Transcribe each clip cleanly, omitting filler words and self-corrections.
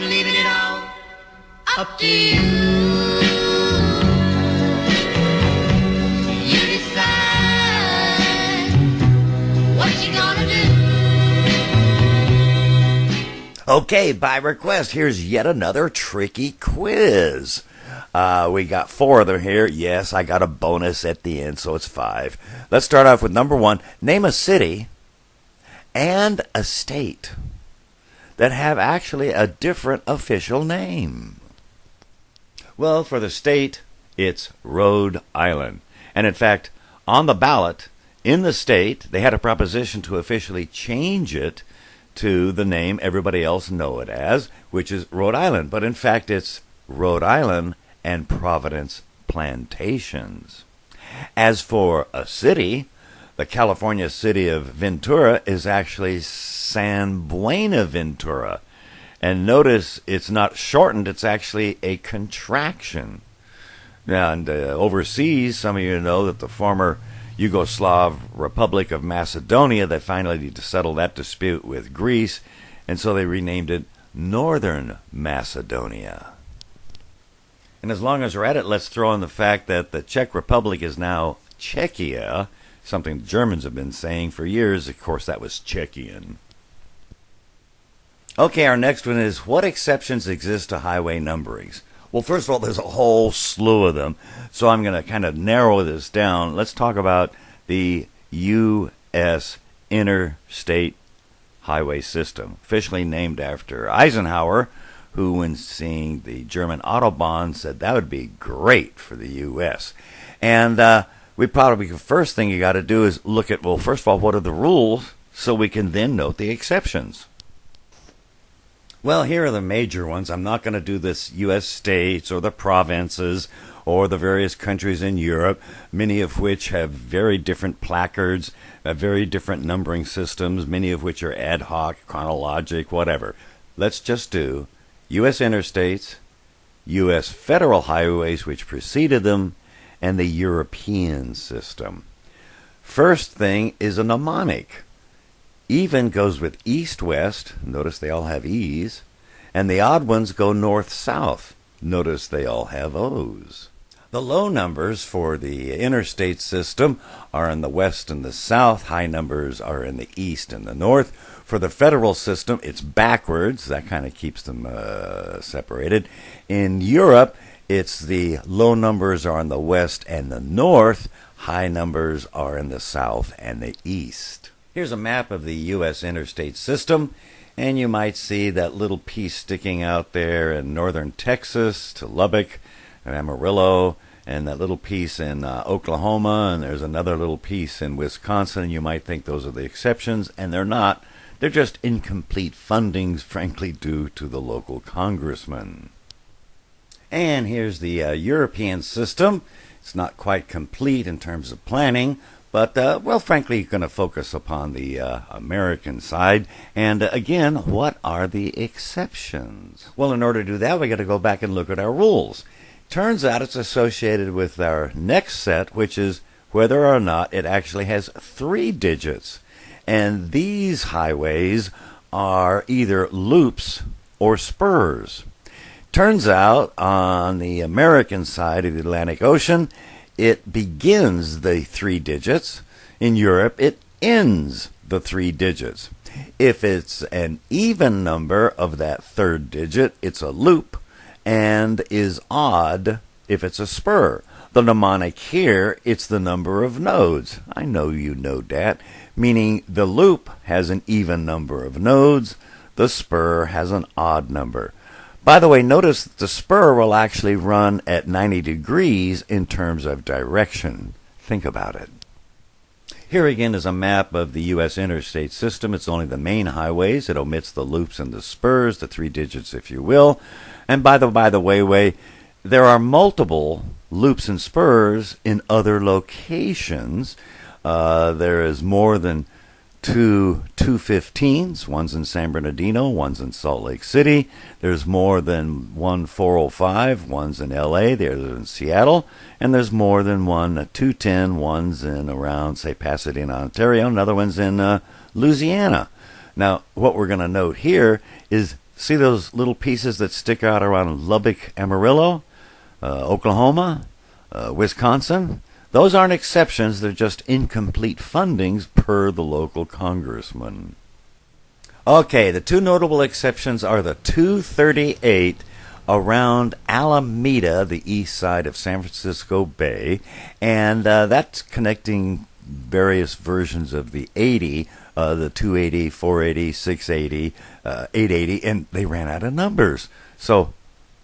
I'm leaving it all up to you. You decide what you gonna do. Okay, by request, here's yet another tricky quiz. We got 4 of them here. Yes, I got a bonus at the end, so it's 5. Let's start off with number 1. Name a city and a state that have actually a different official name. Well, for the state, it's Rhode Island. And in fact, on the ballot in the state, they had a proposition to officially change it to the name everybody else know it as, which is Rhode Island. But in fact, it's Rhode Island and Providence Plantations. As for a city, the California city of Ventura is actually San Buenaventura. And notice it's not shortened, it's actually a contraction. And overseas, some of you know that the former Yugoslav Republic of Macedonia, they finally need to settle that dispute with Greece, and so they renamed it Northern Macedonia. And as long as we're at it, let's throw in the fact that the Czech Republic is now Czechia, something the Germans have been saying for years. Of course, that was Czechian. Okay, our next one is, what exceptions exist to highway numberings? Well, first of all, there's a whole slew of them, so I'm going to kind of narrow this down. Let's talk about the U.S. Interstate Highway System, officially named after Eisenhower, who, when seeing the German Autobahn, said that would be great for the U.S. And the first thing you got to do is look at, well, first of all, what are the rules, so we can then note the exceptions. Well, here are the major ones. I'm not going to do this U.S. states or the provinces or the various countries in Europe, many of which have very different placards, very different numbering systems, many of which are ad hoc, chronologic, whatever. Let's just do U.S. interstates, U.S. federal highways, which preceded them, and the European system. First thing is a mnemonic. Even goes with east-west. Notice they all have E's. And the odd ones go north-south. Notice they all have O's. The low numbers for the interstate system are in the west and the south. High numbers are in the east and the north. For the federal system, it's backwards. That kind of keeps them separated. In Europe, it's the low numbers are in the west and the north. High numbers are in the south and the east. Here's a map of the U.S. interstate system, and you might see that little piece sticking out there in northern Texas to Lubbock and Amarillo, and that little piece in Oklahoma, and there's another little piece in Wisconsin. You might think those are the exceptions, and they're not. They're just incomplete fundings, frankly, due to the local congressman. And here's the European system. It's not quite complete in terms of planning, but, well, frankly, you're going to focus upon the American side. And, again, what are the exceptions? Well, in order to do that, we got to go back and look at our rules. Turns out it's associated with our next set, which is whether or not it actually has 3 digits. And these highways are either loops or spurs. Turns out on the American side of the Atlantic Ocean, it begins the 3 digits. In Europe, it ends the 3 digits. If it's an even number of that 3rd digit, it's a loop, and is odd if it's a spur. The mnemonic here, it's the number of nodes. I know you know that, meaning the loop has an even number of nodes, the spur has an odd number. By the way, notice that the spur will actually run at 90 degrees in terms of direction. Think about it. Here again is a map of the U.S. interstate system. It's only the main highways. It omits the loops and the spurs, the 3 digits, if you will. And by the way, there are multiple loops and spurs in other locations. There is more than 2 215s. One's in San Bernardino, one's in Salt Lake City. There's more than 1 405. One's in L.A., there's in Seattle. And there's more than 1 210. One's in around, say, Pasadena, Ontario. Another one's in Louisiana. Now, what we're going to note here is See those little pieces that stick out around Lubbock, Amarillo, Oklahoma, Wisconsin? Those aren't exceptions, they're just incomplete fundings per the local congressman. Okay, the two notable exceptions are the 238 around Alameda, the east side of San Francisco Bay, and that's connecting various versions of the 80, the 280, 480, 680, 880, and they ran out of numbers. So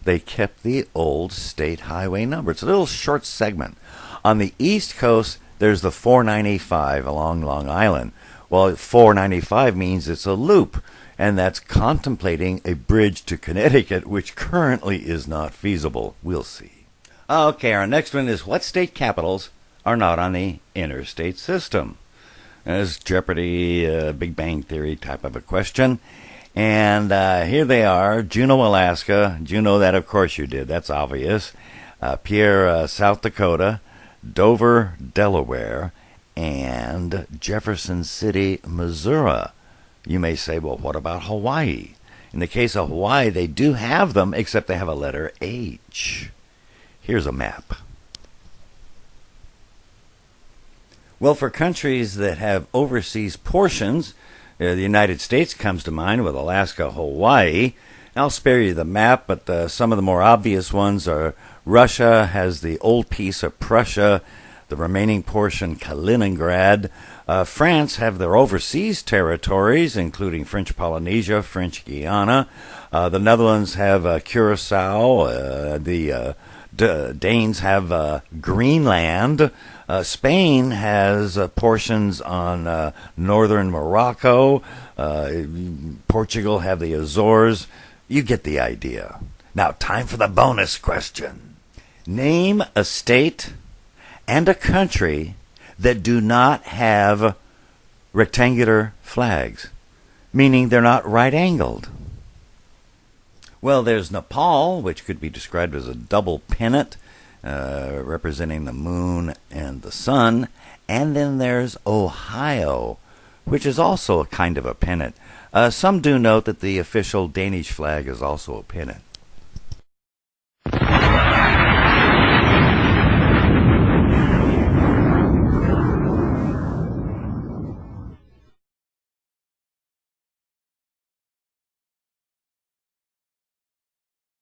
they kept the old state highway number. It's a little short segment. On the East Coast, there's the 495 along Long Island. Well, 495 means it's a loop, and that's contemplating a bridge to Connecticut, which currently is not feasible. We'll see. Okay, our next one is what state capitals are not on the interstate system? As Jeopardy, Big Bang Theory type of a question. And here they are. Juneau, Alaska. You know that, of course you did. That's obvious. Pierre, South Dakota. Dover, Delaware. And Jefferson City, Missouri. You may say, well, what about Hawaii? In the case of Hawaii, they do have them, except they have a letter H. Here's a map. Well, for countries that have overseas portions, the United States comes to mind with Alaska, Hawaii. I'll spare you the map, but some of the more obvious ones are Russia has the old piece of Prussia, the remaining portion Kaliningrad. France have their overseas territories, including French Polynesia, French Guiana. The Netherlands have Curacao. The Danes have Greenland. Spain has portions on northern Morocco. Portugal have the Azores. You get the idea. Now, time for the bonus question. Name a state and a country that do not have rectangular flags, meaning they're not right-angled. Well, there's Nepal, which could be described as a double pennant, representing the moon and the sun. And then there's Ohio, which is also a kind of a pennant. Some do note that the official Danish flag is also a pennant.